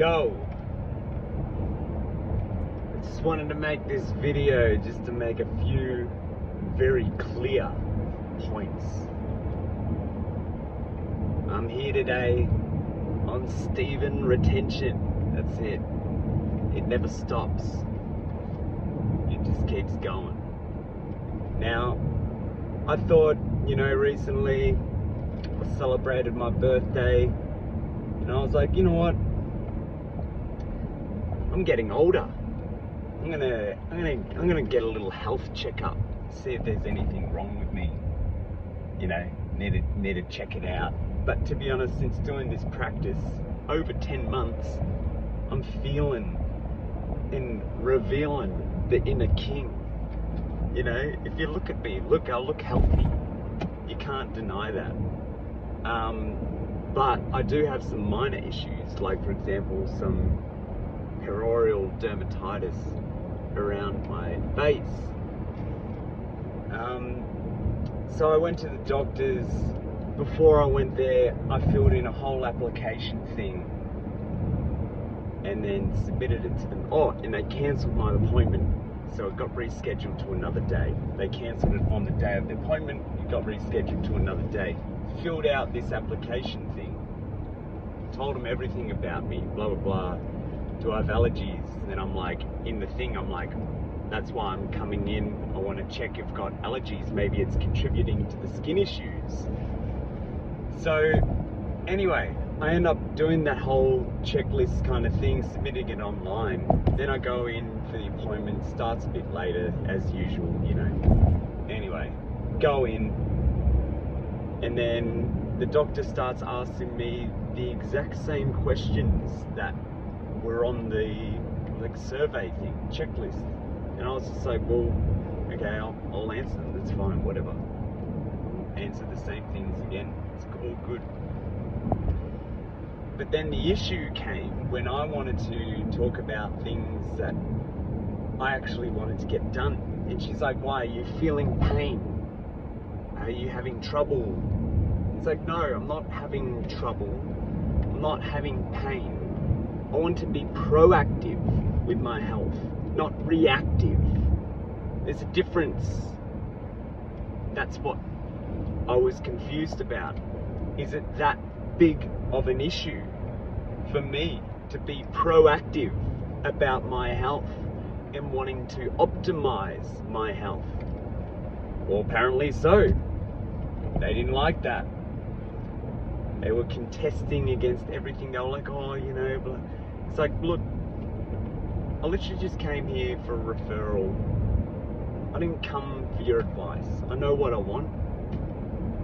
Yo, I just wanted to make this video just to make a few very clear points. I'm here today on Stephen Retention. That's it. It never stops. It just keeps going. Now, I thought, recently I celebrated my birthday, and I was like, you know what? I'm getting older. I'm gonna get a little health checkup, see if there's anything wrong with me. Need to check it out. But to be honest, since doing this practice over 10 months, I'm feeling and revealing the inner king. If you look at me, I look healthy. You can't deny that. But I do have some minor issues, like for example, some perioral dermatitis around my face. So I went to the doctors. Before I went there, I filled in a whole application thing and then submitted it to them. Oh, and they cancelled my appointment, so it got rescheduled to another day. They cancelled it on the day of the appointment, it got rescheduled to another day. Filled out this application thing, told them everything about me, blah blah blah. Do I have allergies? And then I'm like, in the thing, I'm like, that's why I'm coming in. I want to check if I've got allergies. Maybe it's contributing to the skin issues. So anyway, I end up doing that whole checklist kind of thing, submitting it online. Then I go in for the appointment, starts a bit later as usual, Anyway, go in, and then the doctor starts asking me the exact same questions that were on the survey thing, checklist. And I was just like, well, okay, I'll answer them, that's fine, whatever. I'll answer the same things again, it's all good. But then the issue came when I wanted to talk about things that I actually wanted to get done. And she's like, why, are you feeling pain? Are you having trouble? It's like, no, I'm not having trouble. I'm not having pain. I want to be proactive with my health, not reactive. There's a difference. That's what I was confused about. Is it that big of an issue for me to be proactive about my health and wanting to optimize my health? Well, apparently so. They didn't like that. They were contesting against everything. They were like, oh, blah. It's like, look, I literally just came here for a referral. I didn't come for your advice. I know what I want.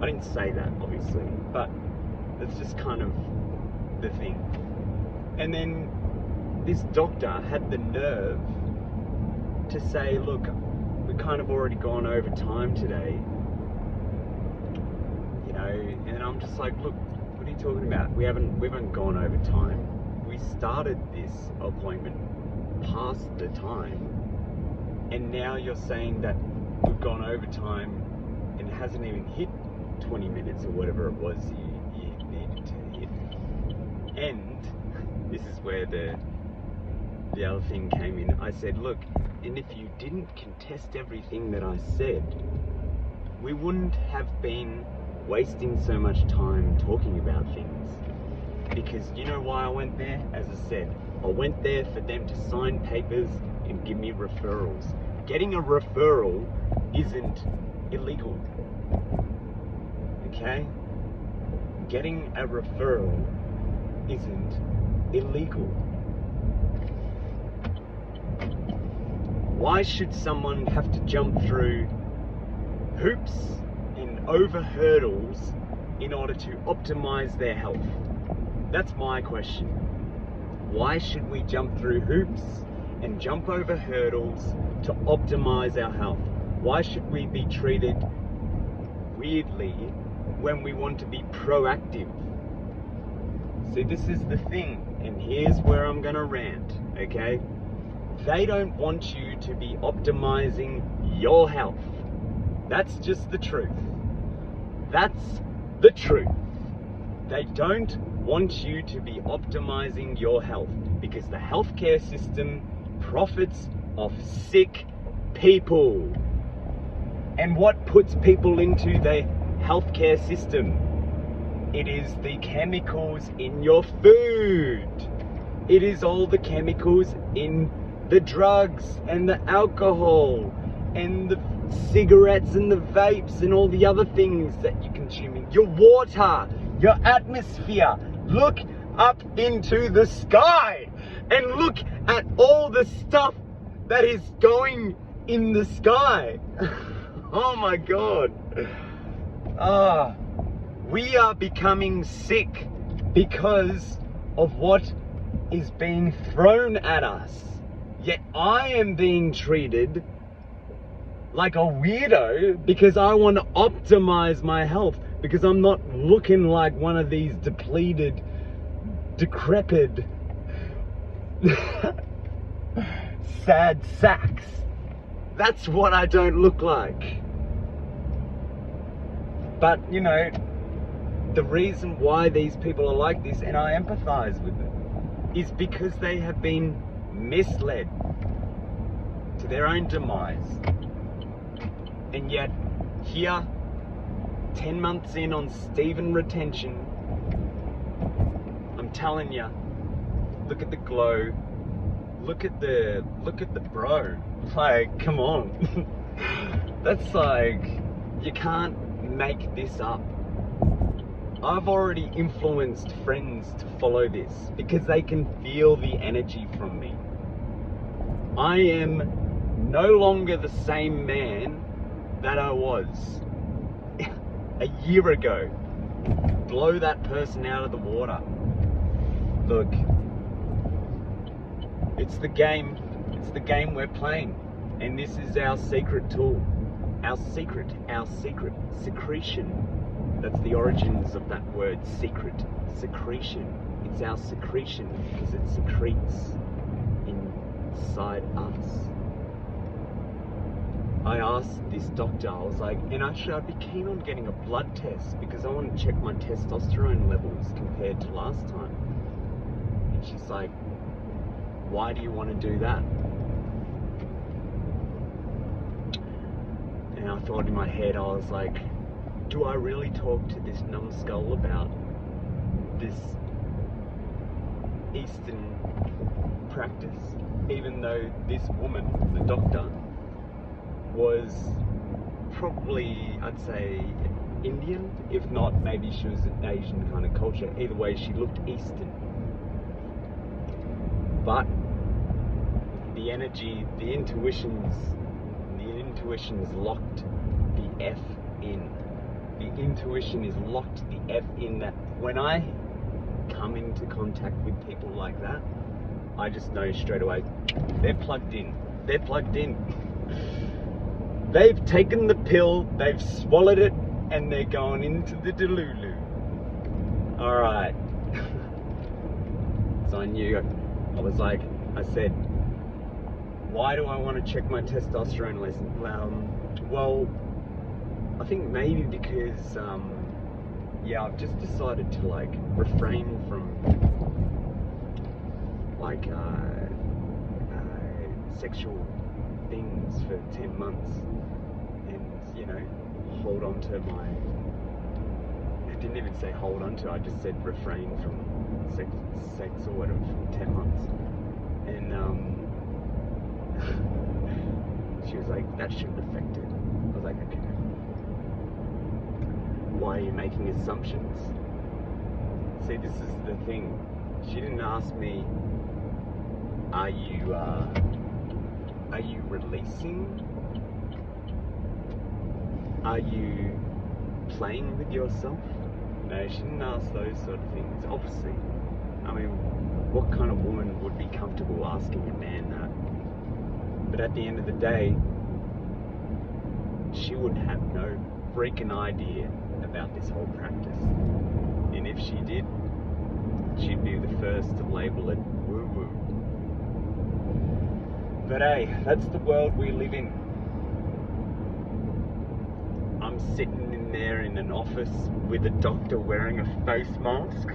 I didn't say that, obviously, but that's just kind of the thing. And then this doctor had the nerve to say, look, we've kind of already gone over time today, and I'm just like, look, what are you talking about? We haven't gone over time. We started this appointment past the time, and now you're saying that we've gone over time and it hasn't even hit 20 minutes or whatever it was you needed to hit. And this is where the other thing came in. I said, look, and if you didn't contest everything that I said, we wouldn't have been wasting so much time talking about things. Because you know why I went there? As I said, I went there for them to sign papers and give me referrals. Getting a referral isn't illegal. Okay? Getting a referral isn't illegal. Why should someone have to jump through hoops and over hurdles in order to optimize their health? That's my question. Why should we jump through hoops and jump over hurdles to optimize our health? Why should we be treated weirdly when we want to be proactive? See, this is the thing, and here's where I'm gonna rant, okay? They don't want you to be optimizing your health. That's just the truth. That's the truth. They don't want you to be optimizing your health, because the healthcare system profits off sick people. And what puts people into the healthcare system? It is the chemicals in your food. It is all the chemicals in the drugs and the alcohol and the cigarettes and the vapes and all the other things that you're consuming. Your water, your atmosphere. Look up into the sky and look at all the stuff that is going in the sky. Oh my God. We are becoming sick because of what is being thrown at us. Yet I am being treated like a weirdo because I want to optimize my health, because I'm not looking like one of these depleted, decrepit, sad sacks. That's what I don't look like. But, you know, the reason why these people are like this, and I empathize with them, is because they have been misled to their own demise. And yet, here, 10 months in on Stephen retention, I'm telling you, look at the glow, look at the bro. Like, come on. That's like, you can't make this up. I've already influenced friends to follow this because they can feel the energy from me. I am no longer the same man that I was a year ago. Blow that person out of the water. Look, it's the game we're playing, and this is our secret tool. Our secret, secretion. That's the origins of that word, secret, secretion. It's our secretion because it secretes inside us. I asked this doctor, I was like, and actually I'd be keen on getting a blood test because I want to check my testosterone levels compared to last time. And she's like, why do you want to do that? And I thought in my head, I was like, do I really talk to this numbskull about this Eastern practice, even though this woman, the doctor, was probably, I'd say, Indian, if not, maybe she was an Asian kind of culture. Either way, she looked Eastern. But the energy, the intuitions locked the F in. The intuition is locked the F in that when I come into contact with people like that, I just know straight away, they're plugged in. They're plugged in. They've taken the pill, they've swallowed it, and they're going into the Delulu. Alright. So I knew, I said, why do I want to check my testosterone level? Well, I think maybe because, I've just decided to refrain from sexual things for 10 months and, hold on to my, I didn't even say hold on to, I just said refrain from sex or whatever for 10 months. And, she was like, that shouldn't affect it. I was like, okay. Why are you making assumptions? See, this is the thing. She didn't ask me, are you releasing? Are you playing with yourself? No, she didn't ask those sort of things. Obviously, I mean, what kind of woman would be comfortable asking a man that? But at the end of the day, she would have no freaking idea about this whole practice. And if she did, she'd be the first to label it woo-woo. But hey, that's the world we live in. I'm sitting in there in an office with a doctor wearing a face mask,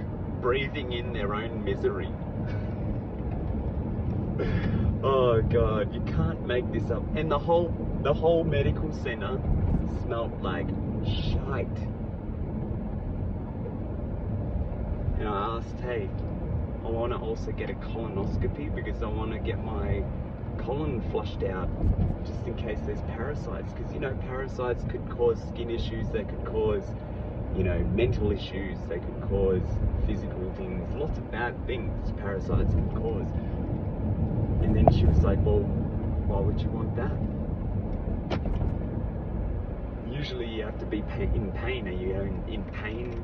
breathing in their own misery. Oh God, you can't make this up. And the whole medical center smelled like shite. And I asked, hey, I want to also get a colonoscopy because I want to get my colon flushed out just in case there's parasites. Because, you know, parasites could cause skin issues, they could cause, you know, mental issues, they could cause physical things, lots of bad things parasites can cause. And then she was like, well, why would you want that? Usually you have to be in pain. Are you in pain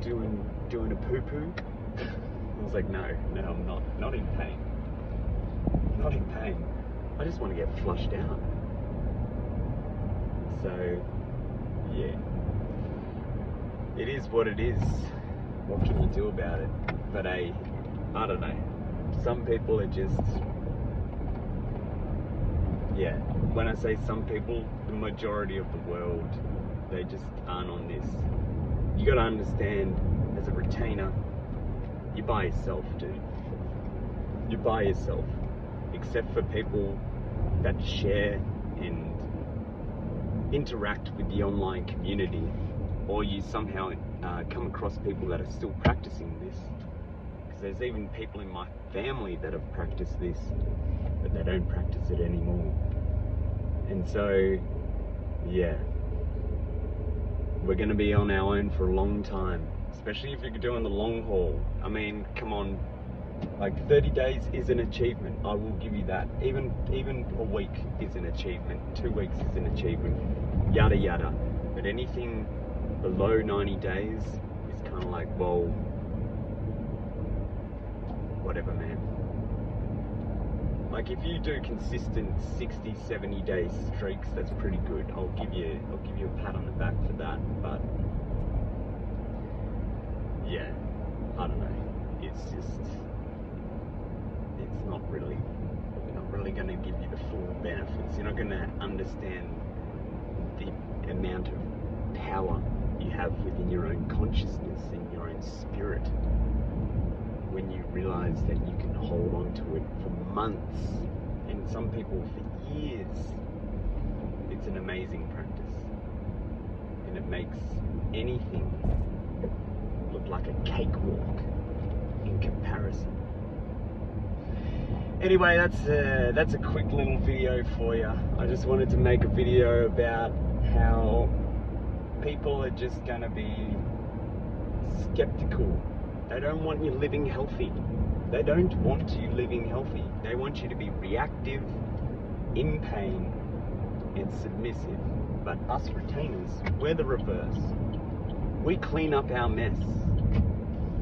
doing a poo-poo? I was like, no, I'm not in pain. Not in pain. I just want to get flushed out. So, yeah. It is what it is. What can you do about it? But I don't know. Some people are just, yeah. When I say some people, the majority of the world, they just aren't on this. You got to understand, as a retainer, you're by yourself, dude. You're by yourself. Except for people that share and interact with the online community, or you somehow come across people that are still practicing this. Because there's even people in my family that have practiced this, but they don't practice it anymore. And so, yeah, we're going to be on our own for a long time, especially if you're doing the long haul. I mean, come on, like 30 days is an achievement. I will give you that. Even a week is an achievement. 2 weeks is an achievement. Yada yada. But anything below 90 days is kind of like, well, whatever, man. Like if you do consistent 60, 70 day streaks, that's pretty good. I'll give you a pat on the back for that. But yeah, I don't know. It's not really going to give you the full benefits. You're not going to understand the amount of power you have within your own consciousness and your own spirit when you realize that you can hold on to it for months, and some people for years. It's an amazing practice, and it makes anything look like a cakewalk in comparison. Anyway, that's a quick little video for you. I just wanted to make a video about how people are just gonna be skeptical. They don't want you living healthy. They don't want you living healthy. They want you to be reactive, in pain, and submissive. But us retainers, we're the reverse. We clean up our mess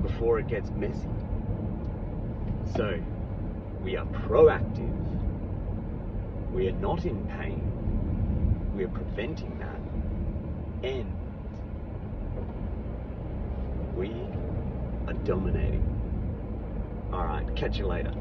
before it gets messy. So, we are proactive. We are not in pain. We are preventing that. And we are dominating. Alright, catch you later.